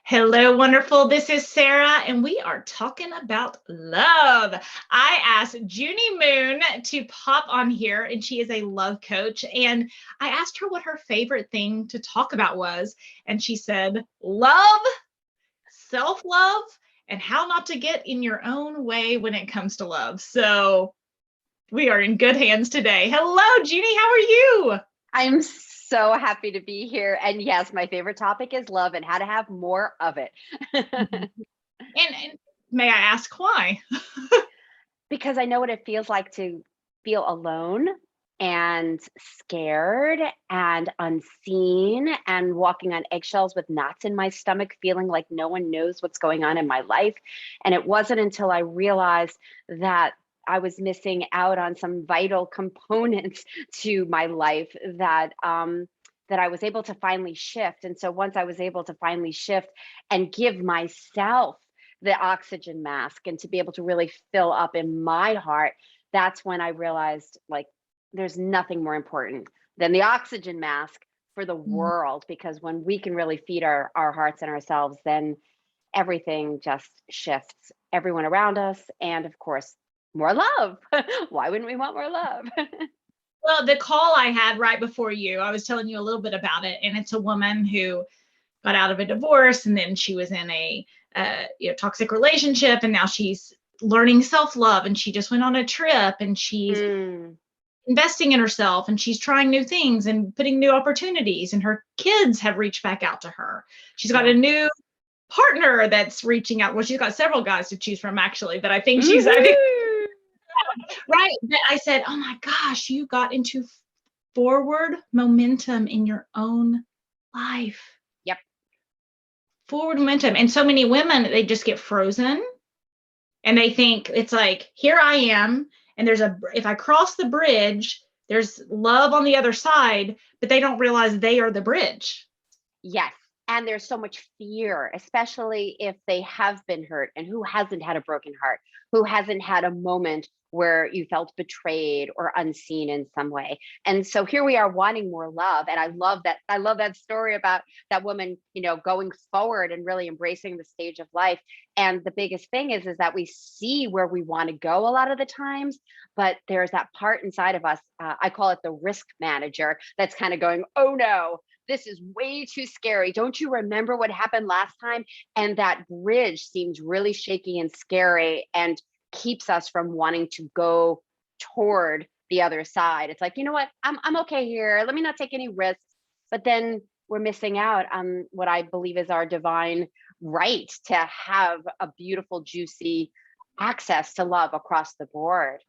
Hello, wonderful. This is Sarah, and we are talking about love. I asked Junie Moon to pop on here, and she is a love coach. And I asked her what her favorite thing to talk about was, and she said, love, self love, and how not to get in your own way when it comes to love. So we are in good hands today. Hello, Junie. How are you? I'm so happy to be here. And yes, my favorite topic is love and how to have more of it. And may I ask why? Because I know what it feels like to feel alone and scared and unseen and walking on eggshells with knots in my stomach, feeling like no one knows what's going on in my life. And it wasn't until I realized that I was missing out on some vital components to my life that I was able to finally shift. And so once I was able to finally shift and give myself the oxygen mask and to be able to really fill up in my heart, that's when I realized like there's nothing more important than the oxygen mask for the world. Because when we can really feed our hearts and ourselves, then everything just shifts, everyone around us, and of course, more love. Why wouldn't we want more love? Well, the call I had right before you, I was telling you a little bit about it, and it's a woman who got out of a divorce, and then she was in a toxic relationship, and now she's learning self-love, and she just went on a trip, and she's Mm, investing in herself, and she's trying new things and putting new opportunities, and her kids have reached back out to her. She's got yeah. a new partner that's reaching out. Well, she's got several guys to choose from actually, but I think Woohoo! right. But I said, oh my gosh, you got into forward momentum in your own life. Yep. Forward momentum. And so many women, they just get frozen and they think it's like, here I am. And if I cross the bridge, there's love on the other side, but they don't realize they are the bridge. Yes. And there's so much fear, especially if they have been hurt. And who hasn't had a broken heart? Who hasn't had a moment where you felt betrayed or unseen in some way? And so here we are wanting more love. And I love that. I love that story about that woman, going forward and really embracing the stage of life. And the biggest thing is that we see where we want to go a lot of the times, but there's that part inside of us. I call it the risk manager that's kind of going, oh no, this is way too scary. Don't you remember what happened last time? And that bridge seems really shaky and scary and keeps us from wanting to go toward the other side. It's like, you know what? I'm okay here. Let me not take any risks. But then we're missing out on what I believe is our divine right to have a beautiful, juicy access to love across the board.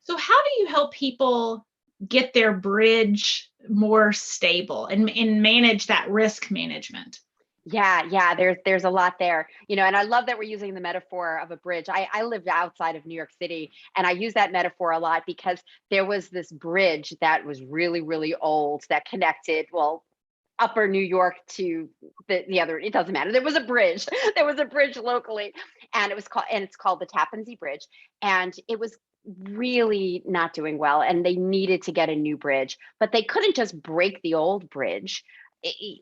So, how do you help people get their bridge more stable and manage that risk management? Yeah, there's a lot there. And I love that we're using the metaphor of a bridge. I lived outside of New York City, and I use that metaphor a lot because there was this bridge that was really, really old that connected, well, upper New York to the other, it doesn't matter. There was a bridge. There was a bridge locally, and it's called the Tappan Zee Bridge. And it was really not doing well, and they needed to get a new bridge, but they couldn't just break the old bridge.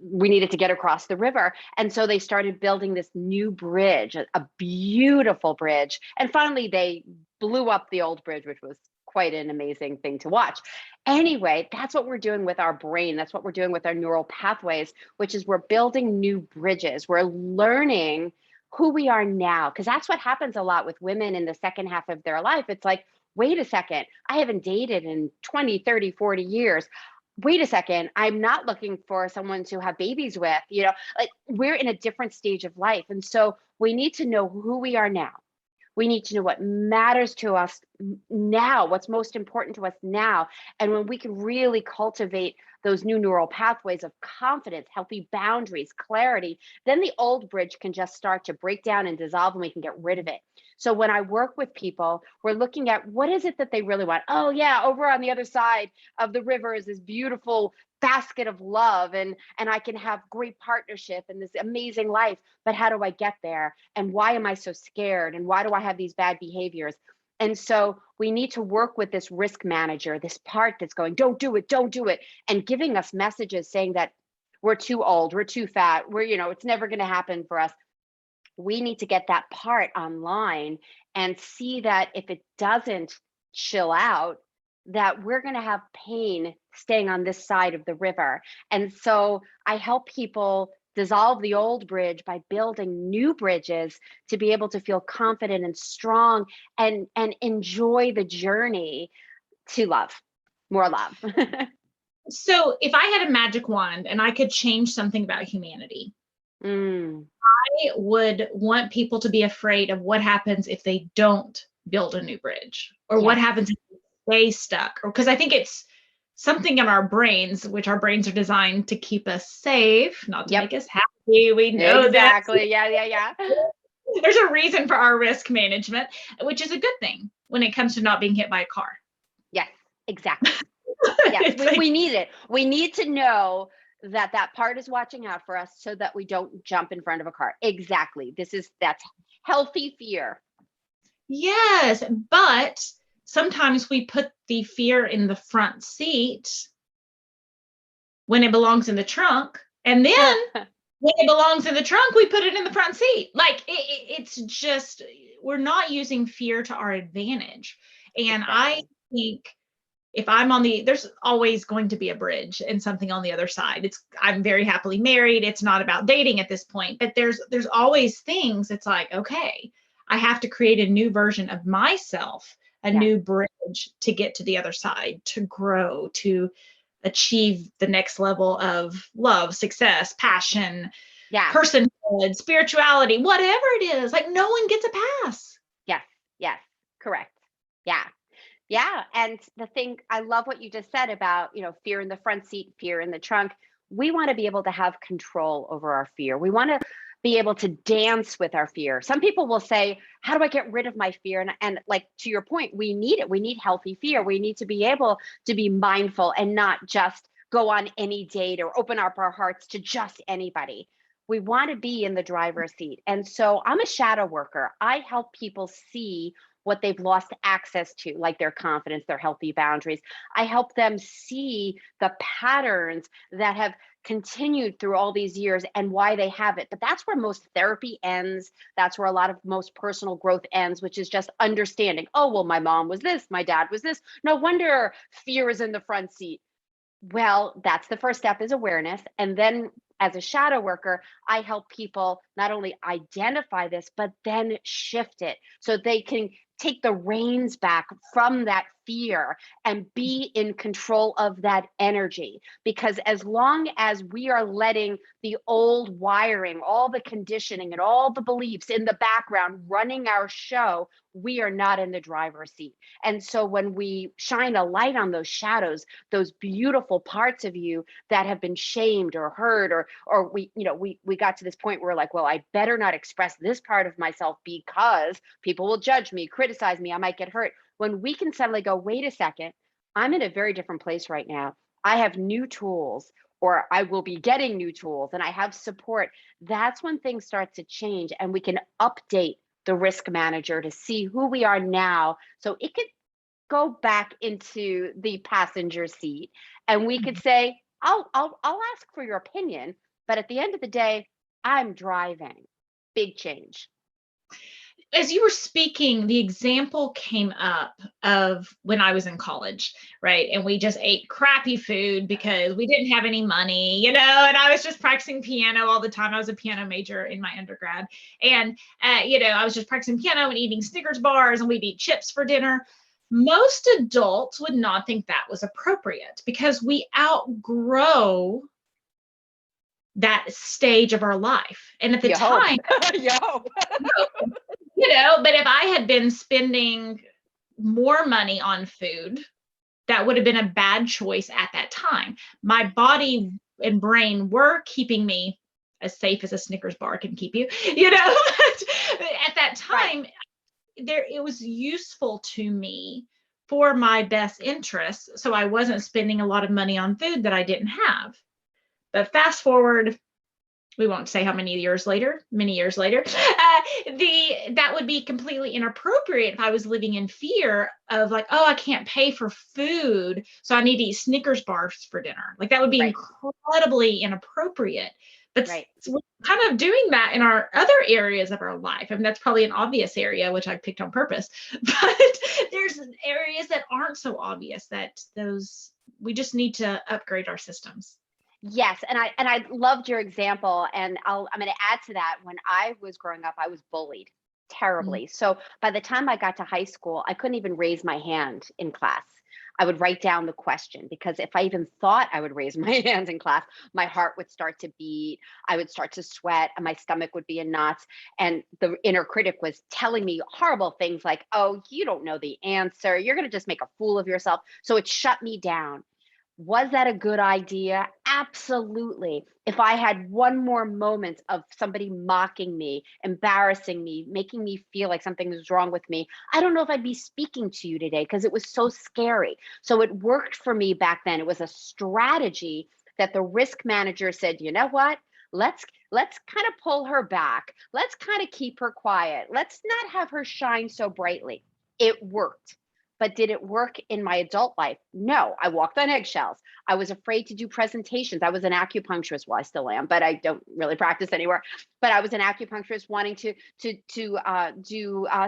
We needed to get across the river. And so they started building this new bridge, a beautiful bridge. And finally, they blew up the old bridge, which was quite an amazing thing to watch. Anyway, that's what we're doing with our brain. That's what we're doing with our neural pathways, which is we're building new bridges. We're learning who we are now, because that's what happens a lot with women in the second half of their life. It's like, wait a second, I haven't dated in 20, 30, 40 years. Wait a second, I'm not looking for someone to have babies with, like we're in a different stage of life. And so we need to know who we are now. We need to know what matters to us now, what's most important to us now. And when we can really cultivate those new neural pathways of confidence, healthy boundaries, clarity, then the old bridge can just start to break down and dissolve and we can get rid of it. So when I work with people, we're looking at what is it that they really want? Oh, yeah, over on the other side of the river is this beautiful basket of love and I can have great partnership and this amazing life. But how do I get there? And why am I so scared? And why do I have these bad behaviors? And so we need to work with this risk manager, this part that's going, don't do it, and giving us messages saying that we're too old, we're too fat, it's never going to happen for us. We need to get that part online and see that if it doesn't chill out, that we're going to have pain staying on this side of the river. And so I help people dissolve the old bridge by building new bridges to be able to feel confident and strong and enjoy the journey to love, more love. So if I had a magic wand and I could change something about humanity, Mm, I would want people to be afraid of what happens if they don't build a new bridge, or what yes. happens if they stay stuck, or because I think it's something in our brains, which our brains are designed to keep us safe, not to Yep. make us happy. We know that. Exactly. Yeah. There's a reason for our risk management, which is a good thing when it comes to not being hit by a car. Yes, exactly. Yes, we need it. We need to know that that part is watching out for us so that we don't jump in front of a car. Exactly. That's healthy fear. Yes, but sometimes we put the fear in the front seat when it belongs in the trunk, and then when it belongs in the trunk, we put it in the front seat. Like it's just, we're not using fear to our advantage. And Exactly. I think if there's always going to be a bridge and something on the other side. I'm very happily married. It's not about dating at this point, but there's always things. It's like, okay, I have to create a new version of myself, a new bridge to get to the other side, to grow, to achieve the next level of love, success, passion, personhood, spirituality, whatever it is. Like, no one gets a pass. Yes, correct. Yeah. And the thing, I love what you just said about, fear in the front seat, fear in the trunk. We want to be able to have control over our fear. We want to be able to dance with our fear. Some people will say, how do I get rid of my fear? And like, to your point, we need it. We need healthy fear. We need to be able to be mindful and not just go on any date or open up our hearts to just anybody. We want to be in the driver's seat. And so I'm a shadow worker. I help people see what they've lost access to, like their confidence, their healthy boundaries. I help them see the patterns that have continued through all these years and why they have it. But that's where most therapy ends. That's where a lot of most personal growth ends, which is just understanding, oh, well, my mom was this, my dad was this. No wonder fear is in the front seat. Well, that's the first step, is awareness. And then as a shadow worker, I help people not only identify this, but then shift it so they can take the reins back from that fear and be in control of that energy. Because as long as we are letting the old wiring, all the conditioning and all the beliefs in the background running our show, we are not in the driver's seat. And so when we shine a light on those shadows, those beautiful parts of you that have been shamed or hurt, or we got to this point where we're like, well, I better not express this part of myself because people will judge me, criticize me, I might get hurt. When we can suddenly go, wait a second, I'm in a very different place right now. I have new tools, or I will be getting new tools, and I have support. That's when things start to change, and we can update the risk manager to see who we are now, so it could go back into the passenger seat, and we could say, I'll ask for your opinion, but at the end of the day, I'm driving. Big change. As you were speaking, the example came up of when I was in college, right? And we just ate crappy food because we didn't have any money, and I was just practicing piano all the time. I was a piano major in my undergrad. And, I was just practicing piano and eating Snickers bars, and we'd eat chips for dinner. Most adults would not think that was appropriate because we outgrow that stage of our life. And at the time, but if I had been spending more money on food, that would have been a bad choice at that time. My body and brain were keeping me as safe as a Snickers bar can keep you, at that time, it was useful to me for my best interests. So I wasn't spending a lot of money on food that I didn't have. But fast forward, we won't say how many years later, that would be completely inappropriate if I was living in fear of like, oh, I can't pay for food, so I need to eat Snickers bars for dinner. Like that would be Right. incredibly inappropriate. But Right. we're kind of doing that in our other areas of our life. I mean, that's probably an obvious area, which I picked on purpose, but there's areas that aren't so obvious that we just need to upgrade our systems. Yes, and I loved your example, and I'm going to add to that. When I was growing up, I was bullied Mm. terribly. So by the time I got to high school, I couldn't even raise my hand in class. I would write down the question, because if I even thought I would raise my hands in class, my heart would start to beat. I would start to sweat, and my stomach would be in knots. And the inner critic was telling me horrible things like, "Oh, you don't know the answer. You're going to just make a fool of yourself." So it shut me down. Was that a good idea? Absolutely. If I had one more moment of somebody mocking me, embarrassing me, making me feel like something was wrong with me, I don't know if I'd be speaking to you today, because it was so scary. So it worked for me back then. It was a strategy that the risk manager said, you know what? Let's kind of pull her back. Let's kind of keep her quiet. Let's not have her shine so brightly. It worked. But did it work in my adult life? No, I walked on eggshells. I was afraid to do presentations. I was an acupuncturist. Well, I still am, but I don't really practice anymore. But I was an acupuncturist wanting to do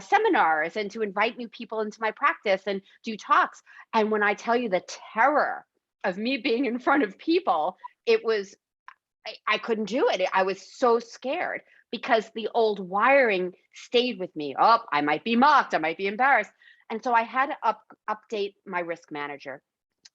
seminars and to invite new people into my practice and do talks. And when I tell you the terror of me being in front of people, it was, I couldn't do it. I was so scared because the old wiring stayed with me. Oh, I might be mocked. I might be embarrassed. And so I had to update my risk manager.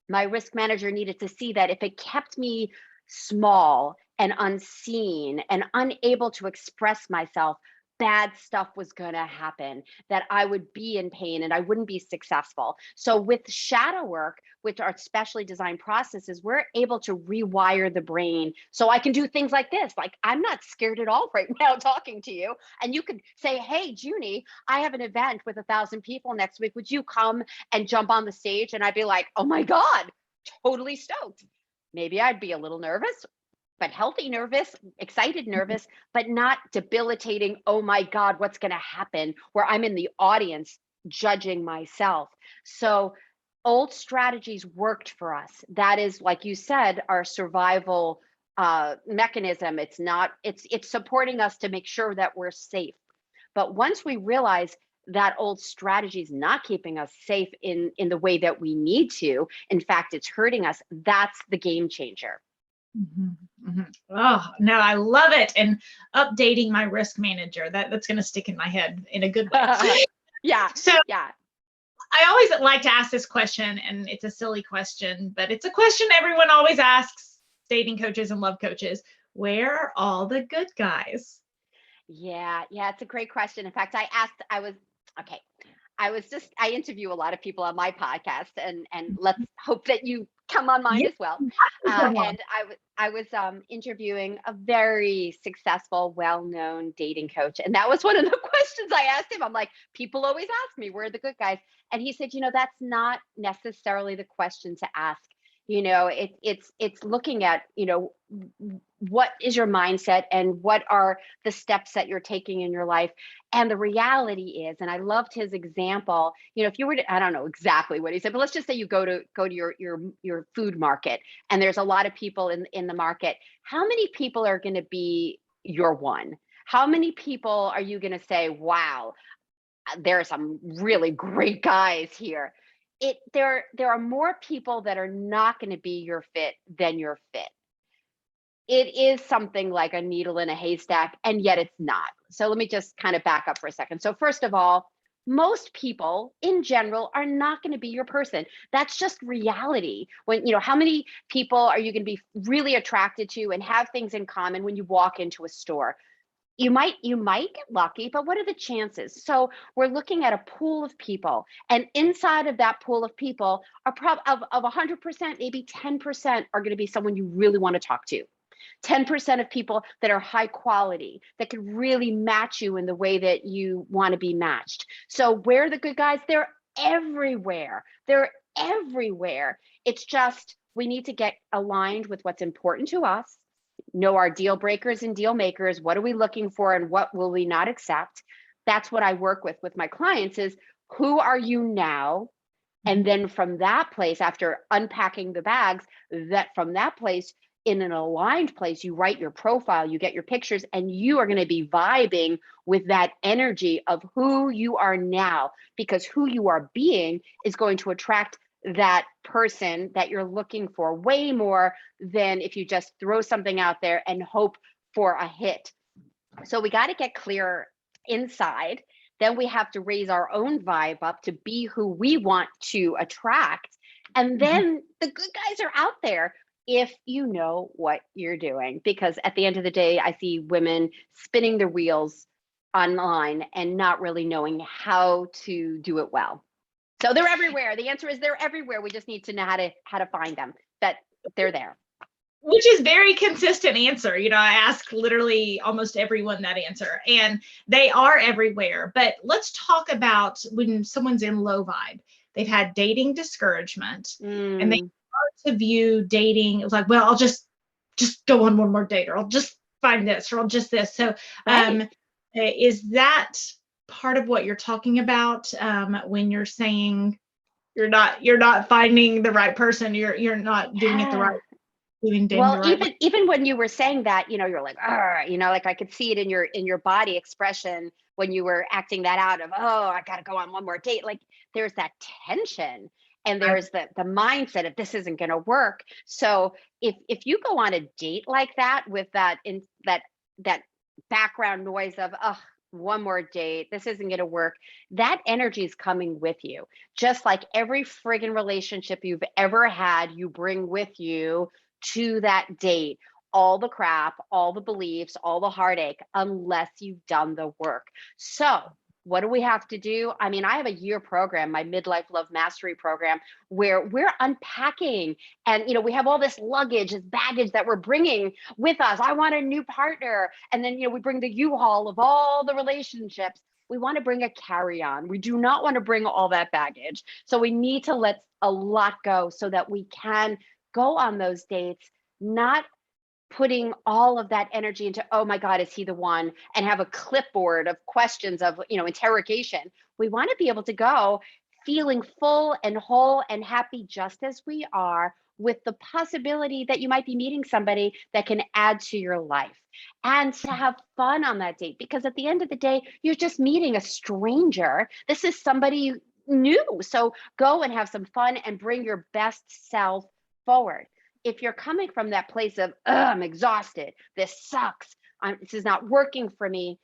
My risk manager needed to see that if it kept me small and unseen and unable to express myself, bad stuff was going to happen, that I would be in pain and I wouldn't be successful. So with shadow work, which are specially designed processes, we're able to rewire the brain so I can do things like this. Like, I'm not scared at all right now talking to you. And you could say, hey, Junie, I have an event with 1,000 people next week. Would you come and jump on the stage? And I'd be like, oh my God, totally stoked. Maybe I'd be a little nervous, but healthy nervous, excited nervous, but not debilitating. Oh my God, what's going to happen? Where I'm in the audience judging myself. So old strategies worked for us. That is, like you said, our survival mechanism. It's supporting us to make sure that we're safe. But once we realize that old strategy is not keeping us safe in the way that we need to, in fact, it's hurting us, that's the game changer. Mm-hmm, mm-hmm. Oh, no, I love it. And updating my risk manager, that's going to stick in my head in a good way. Yeah. So Yeah. I always like to ask this question, and it's a silly question, but it's a question everyone always asks dating coaches and love coaches. Where are all the good guys? Yeah. Yeah. It's a great question. In fact, okay. I interview a lot of people on my podcast, and let's hope that you come on mine Yeah, as well. come on. And I was interviewing a very successful, well-known dating coach, and that was one of the questions I asked him. I'm like, people always ask me, where are the good guys? And he said, that's not necessarily the question to ask. It's looking at, what is your mindset and what are the steps that you're taking in your life. And the reality is, and I loved his example, if you were to, I don't know exactly what he said, but let's just say you go to your food market, and there's a lot of people in the market. How many people are going to be your one? How many people are you going to say, wow, there are some really great guys here? There are more people that are not going to be your fit than your fit. It is something like a needle in a haystack, and yet it's not. So let me just kind of back up for a second. So first of all, most people in general are not going to be your person. That's just reality. How many people are you going to be really attracted to and have things in common when you walk into a store? You might get lucky, but what are the chances? So we're looking at a pool of people, and inside of that pool of people are of 100%, maybe 10% are going to be someone you really want to talk to. 10% of people that are high quality, that can really match you in the way that you want to be matched. So where are the good guys? They're everywhere. They're everywhere. It's just we need to get aligned with what's important to us, know our deal breakers and deal makers. What are we looking for and what will we not accept? That's what I work with my clients is, who are you now? And then from that place, after unpacking the bags, that from that place, in an aligned place, you write your profile, you get your pictures, and you are going to be vibing with that energy of who you are now, because who you are being is going to attract that person that you're looking for way more than if you just throw something out there and hope for a hit. So we got to get clear inside. Then we have to raise our own vibe up to be who we want to attract. And then the good guys are out there if you know what you're doing. Because at the end of the day, I see women spinning their wheels online and not really knowing how to do it well. So they're everywhere. The answer is they're everywhere. We just need to know how to find them, that they're there. Which is very consistent answer. I ask literally almost everyone that answer, and they are everywhere. But let's talk about when someone's in low vibe. They've had dating discouragement, and they start to view dating as like, well, I'll just go on one more date, or I'll just find this, or I'll just this. So is that part of what you're talking about when you're saying you're not finding the right person, you're not doing it the right? Well, even when you were saying that, you're like, like I could see it in your body expression when you were acting that out of, oh, I got to go on one more date. Like there's that tension, and there's the mindset of this isn't going to work. So if you go on a date like that with that background noise of, oh, one more date, this isn't going to work, that energy is coming with you. Just like every friggin' relationship you've ever had, you bring with you to that date all the crap, all the beliefs, all the heartache, unless you've done the work. So what do we have to do? I mean, I have a year program, my Midlife Love Mastery program, where we're unpacking, and we have all this luggage, this baggage that we're bringing with us. I want a new partner. And then, we bring the U-Haul of all the relationships. We want to bring a carry-on. We do not want to bring all that baggage. So we need to let a lot go so that we can go on those dates, not putting all of that energy into, oh my God, is he the one? And have a clipboard of questions of, interrogation. We want to be able to go feeling full and whole and happy just as we are, with the possibility that you might be meeting somebody that can add to your life, and to have fun on that date. Because at the end of the day, you're just meeting a stranger. This is somebody new. So go and have some fun and bring your best self forward. If you're coming from that place of, I'm exhausted, this sucks, this is not working for me,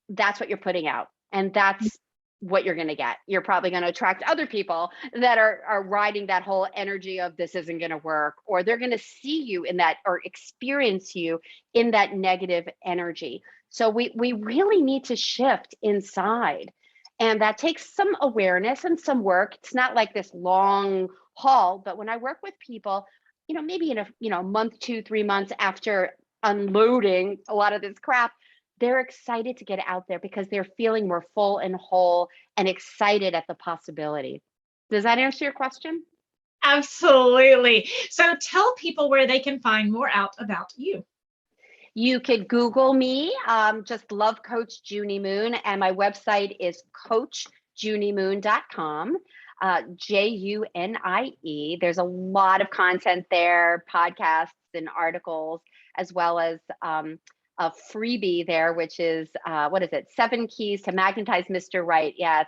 that's what you're putting out. And that's what you're going to get. You're probably going to attract other people that are riding that whole energy of this isn't going to work, or they're going to see you in that, or experience you in that negative energy. So we really need to shift inside. And that takes some awareness and some work. It's not like this long haul, but when I work with people, maybe in a month, 2-3 months after unloading a lot of this crap, they're excited to get out there because they're feeling more full and whole and excited at the possibility. Does that answer your question? Absolutely. So tell people where they can find more out about you. You could Google me, just Love Coach Junie Moon, and my website is coachjuniemoon.com. Junie. There's a lot of content there, podcasts and articles, as well as a freebie there, which is 7 Keys to Magnetize Mr. Right. Yeah,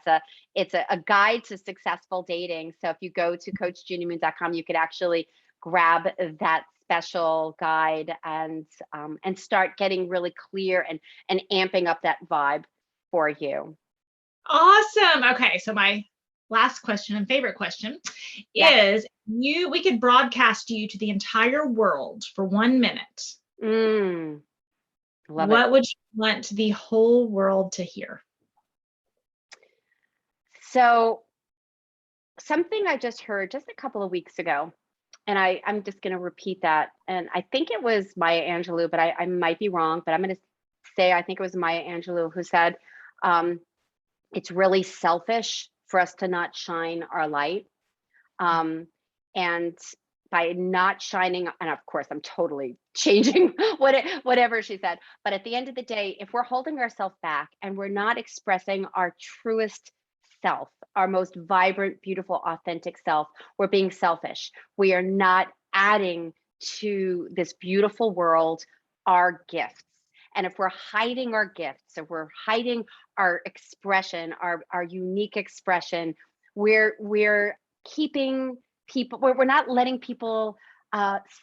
it's a guide to successful dating. So if you go to coachjuniemoon.com, you could actually grab that special guide and start getting really clear and amping up that vibe for you. Awesome. Okay, so my last question and favorite question is, we could broadcast you to the entire world for 1 minute. What would you want the whole world to hear? So something I just heard just a couple of weeks ago, and I'm just going to repeat that. And I think it was Maya Angelou, but I might be wrong, but I'm going to say, I think it was Maya Angelou who said, it's really selfish for us to not shine our light. And by not shining, and of course I'm totally changing whatever she said, but at the end of the day, if we're holding ourselves back and we're not expressing our truest self, our most vibrant, beautiful, authentic self, we're being selfish. We are not adding to this beautiful world our gifts. And if we're hiding our gifts, if we're hiding our expression, our unique expression, we're keeping people, we're not letting people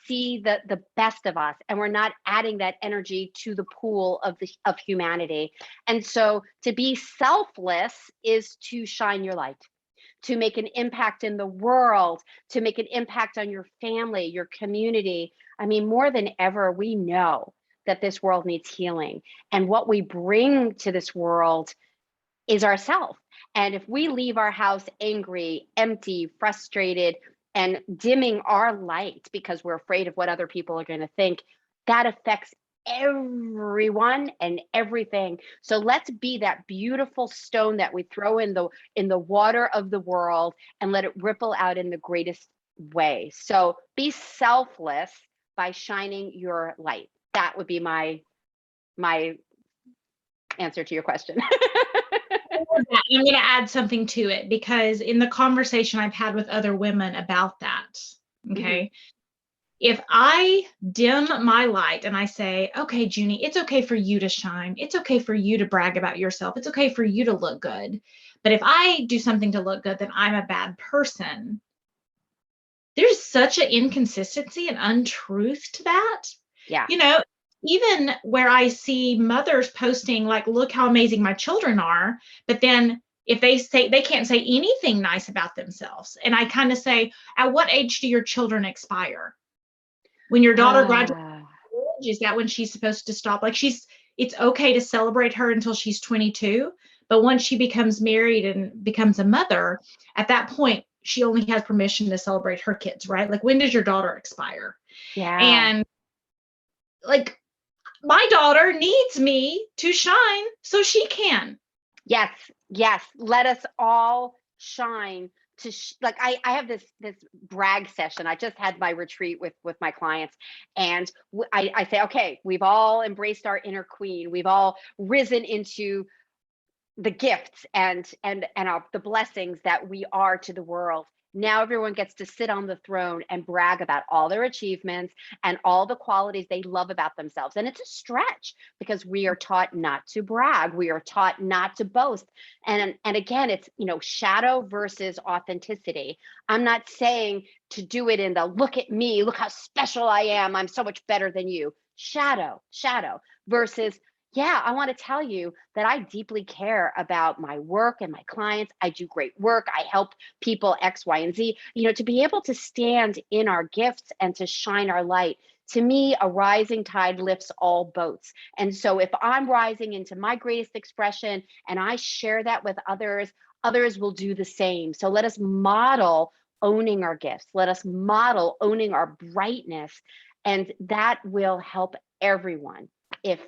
see the best of us, and we're not adding that energy to the pool of humanity. And so to be selfless is to shine your light, to make an impact in the world, to make an impact on your family, your community. I mean, more than ever, we know that this world needs healing. And what we bring to this world is ourself. And if we leave our house angry, empty, frustrated, and dimming our light because we're afraid of what other people are going to think, that affects everyone and everything. So let's be that beautiful stone that we throw in the water of the world and let it ripple out in the greatest way. So be selfless by shining your light. That would be my answer to your question. I'm going to add something to it, because in the conversation I've had with other women about that, okay, if I dim my light and I say, okay, Junie, it's okay for you to shine. It's okay for you to brag about yourself. It's okay for you to look good. But if I do something to look good, then I'm a bad person. There's such an inconsistency and untruth to that. Yeah. You know, even where I see mothers posting, like, look how amazing my children are. But then if they say, they can't say anything nice about themselves. And I kind of say, at what age do your children expire? When your daughter graduates college, is that when she's supposed to stop? Like, it's okay to celebrate her until she's 22. But once she becomes married and becomes a mother, at that point, she only has permission to celebrate her kids, right? Like, when does your daughter expire? Yeah. And like, my daughter needs me to shine so she can. Yes. Yes. Let us all shine to like, I have this brag session. I just had my retreat with my clients, and I say, okay, we've all embraced our inner queen. We've all risen into the gifts and the blessings that we are to the world. Now everyone gets to sit on the throne and brag about all their achievements and all the qualities they love about themselves. And it's a stretch because we are taught not to brag. We are taught not to boast. And again, it's, shadow versus authenticity. I'm not saying to do it in the look at me, look how special I am, I'm so much better than you. Shadow versus, yeah, I want to tell you that I deeply care about my work and my clients. I do great work. I help people X, Y, and Z. To be able to stand in our gifts and to shine our light. To me, a rising tide lifts all boats. And so if I'm rising into my greatest expression and I share that with others, others will do the same. So let us model owning our gifts. Let us model owning our brightness. And that will help everyone if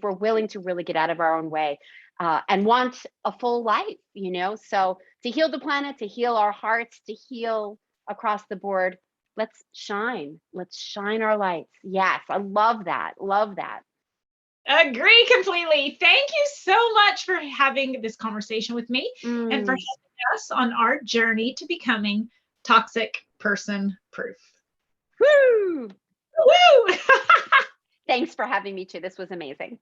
we're willing to really get out of our own way and want a full life, So to heal the planet, to heal our hearts, to heal across the board, let's shine our lights. Yes, I love that. Agree completely. Thank you so much for having this conversation with me and for helping us on our journey to becoming toxic person proof. Woo! Woo! Thanks for having me too. This was amazing.